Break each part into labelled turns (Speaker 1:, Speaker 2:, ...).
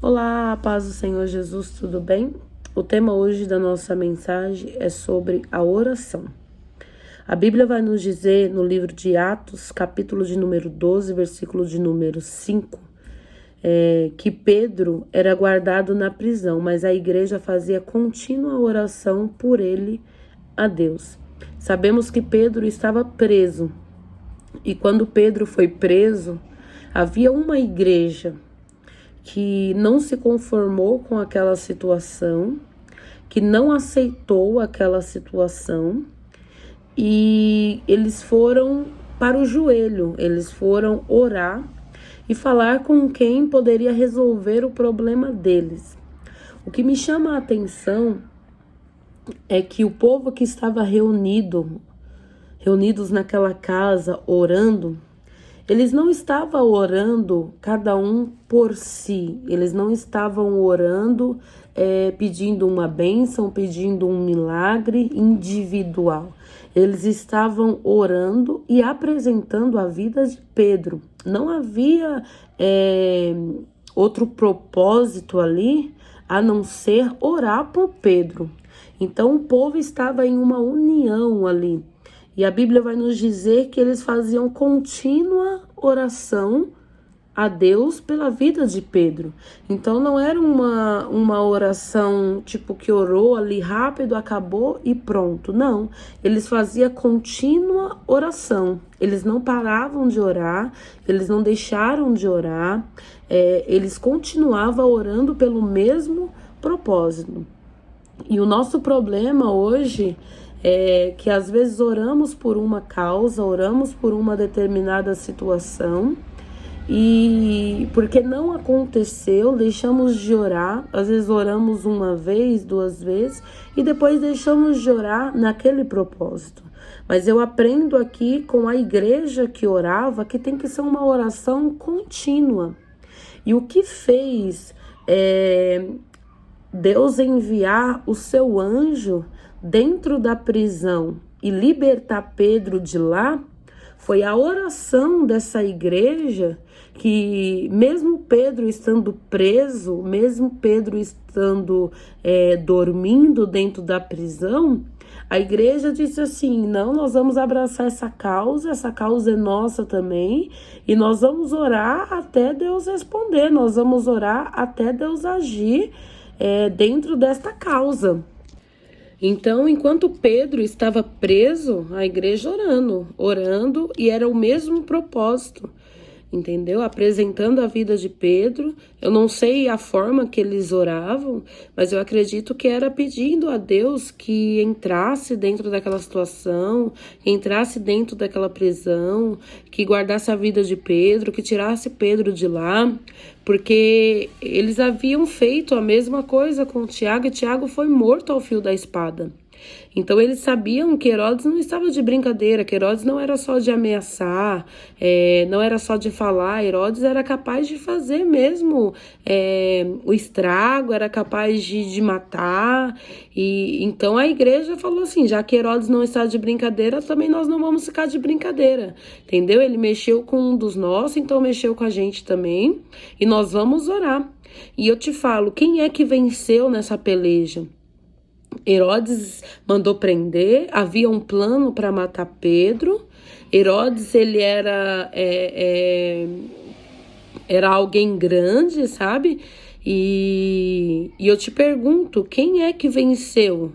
Speaker 1: Olá, paz do Senhor Jesus, tudo bem? O tema hoje da nossa mensagem é sobre a oração. A Bíblia vai nos dizer no livro de Atos, capítulo de número 12, versículo de número 5, que Pedro era guardado na prisão, mas a igreja fazia contínua oração por ele a Deus. Sabemos que Pedro estava preso, e quando Pedro foi preso, havia uma igreja que não se conformou com aquela situação, que não aceitou aquela situação, e eles foram para o joelho, eles foram orar e falar com quem poderia resolver o problema deles. O que me chama a atenção é que o povo que estava reunidos naquela casa orando, eles não estavam orando cada um por si, eles não estavam orando pedindo uma bênção, pedindo um milagre individual. Eles estavam orando e apresentando a vida de Pedro. Não havia outro propósito ali a não ser orar por Pedro. Então o povo estava em uma união ali. E a Bíblia vai nos dizer que eles faziam contínua oração a Deus pela vida de Pedro. Então não era uma oração tipo que orou ali rápido, acabou e pronto. Não, eles faziam contínua oração. Eles não paravam de orar, eles não deixaram de orar, eles continuavam orando pelo mesmo propósito. E o nosso problema hoje é que às vezes oramos por uma causa, oramos por uma determinada situação e porque não aconteceu, deixamos de orar. Às vezes oramos uma vez, duas vezes e depois deixamos de orar naquele propósito. Mas eu aprendo aqui com a igreja que orava que tem que ser uma oração contínua. E o que fez Deus enviar o seu anjo dentro da prisão e libertar Pedro de lá, foi a oração dessa igreja que, mesmo Pedro estando preso, mesmo Pedro estando dormindo dentro da prisão, a igreja disse assim: não, nós vamos abraçar essa causa é nossa também, e nós vamos orar até Deus responder, nós vamos orar até Deus agir dentro desta causa. Então, enquanto Pedro estava preso, a igreja orando, e era o mesmo propósito, entendeu? Apresentando a vida de Pedro. Eu não sei a forma que eles oravam, mas eu acredito que era pedindo a Deus que entrasse dentro daquela situação, que entrasse dentro daquela prisão, que guardasse a vida de Pedro, que tirasse Pedro de lá, porque eles haviam feito a mesma coisa com Tiago, e Tiago foi morto ao fio da espada. Então eles sabiam que Herodes não estava de brincadeira, que Herodes não era só de ameaçar, não era só de falar. Herodes era capaz de fazer mesmo o estrago, era capaz de matar. E então a igreja falou assim: já que Herodes não está de brincadeira, também nós não vamos ficar de brincadeira, entendeu? Ele mexeu com um dos nossos, então mexeu com a gente também, e nós vamos orar. E eu te falo, quem é que venceu nessa peleja? Herodes mandou prender, havia um plano para matar Pedro. Herodes, ele era alguém grande, sabe? E eu te pergunto, quem é que venceu?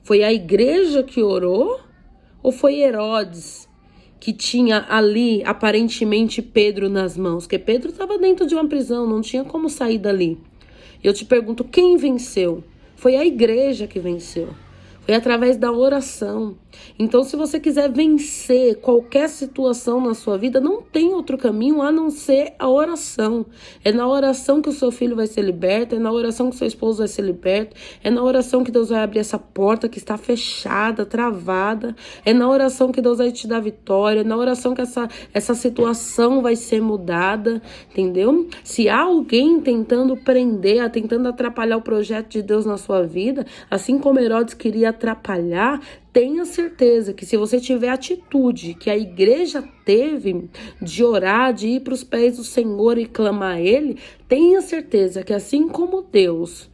Speaker 1: Foi a igreja que orou? Ou foi Herodes, que tinha ali, aparentemente, Pedro nas mãos? Porque Pedro estava dentro de uma prisão, não tinha como sair dali. Eu te pergunto, quem venceu? Foi a igreja que venceu. Foi através da oração. Então, se você quiser vencer qualquer situação na sua vida, não tem outro caminho a não ser a oração. É na oração que o seu filho vai ser liberto, é na oração que o seu esposo vai ser liberto, é na oração que Deus vai abrir essa porta que está fechada, travada, é na oração que Deus vai te dar vitória, é na oração que essa situação vai ser mudada, entendeu? Se há alguém tentando prender, tentando atrapalhar o projeto de Deus na sua vida, assim como Herodes queria atrapalhar, tenha certeza que se você tiver a atitude que a igreja teve de orar, de ir para os pés do Senhor e clamar a Ele, tenha certeza que assim como Deus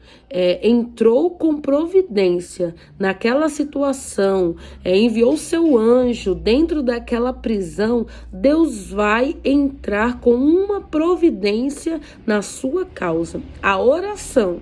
Speaker 1: entrou com providência naquela situação, enviou seu anjo dentro daquela prisão, Deus vai entrar com uma providência na sua causa. A oração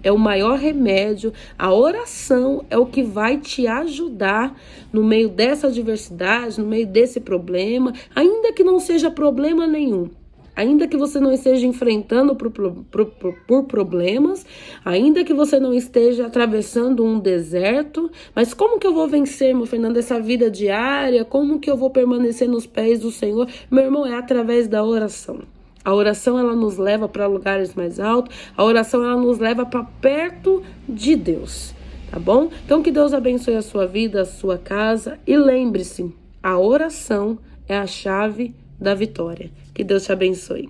Speaker 1: é o maior remédio, a oração é o que vai te ajudar no meio dessa adversidade, no meio desse problema, ainda que não seja problema nenhum. Ainda que você não esteja enfrentando por problemas, ainda que você não esteja atravessando um deserto, mas como que eu vou vencer, meu Fernando, essa vida diária? Como que eu vou permanecer nos pés do Senhor? Meu irmão, é através da oração. A oração, ela nos leva para lugares mais altos. A oração, ela nos leva para perto de Deus, tá bom? Então, que Deus abençoe a sua vida, a sua casa. E lembre-se, a oração é a chave da vitória. Que Deus te abençoe.